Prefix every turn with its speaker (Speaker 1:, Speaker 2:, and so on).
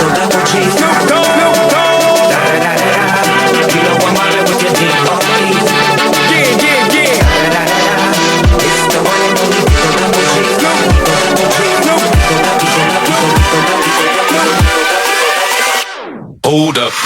Speaker 1: Snoop Dogg. You know I'm mobbing with your D.O.E. Yeah. It's the one and only Double G. Hold up.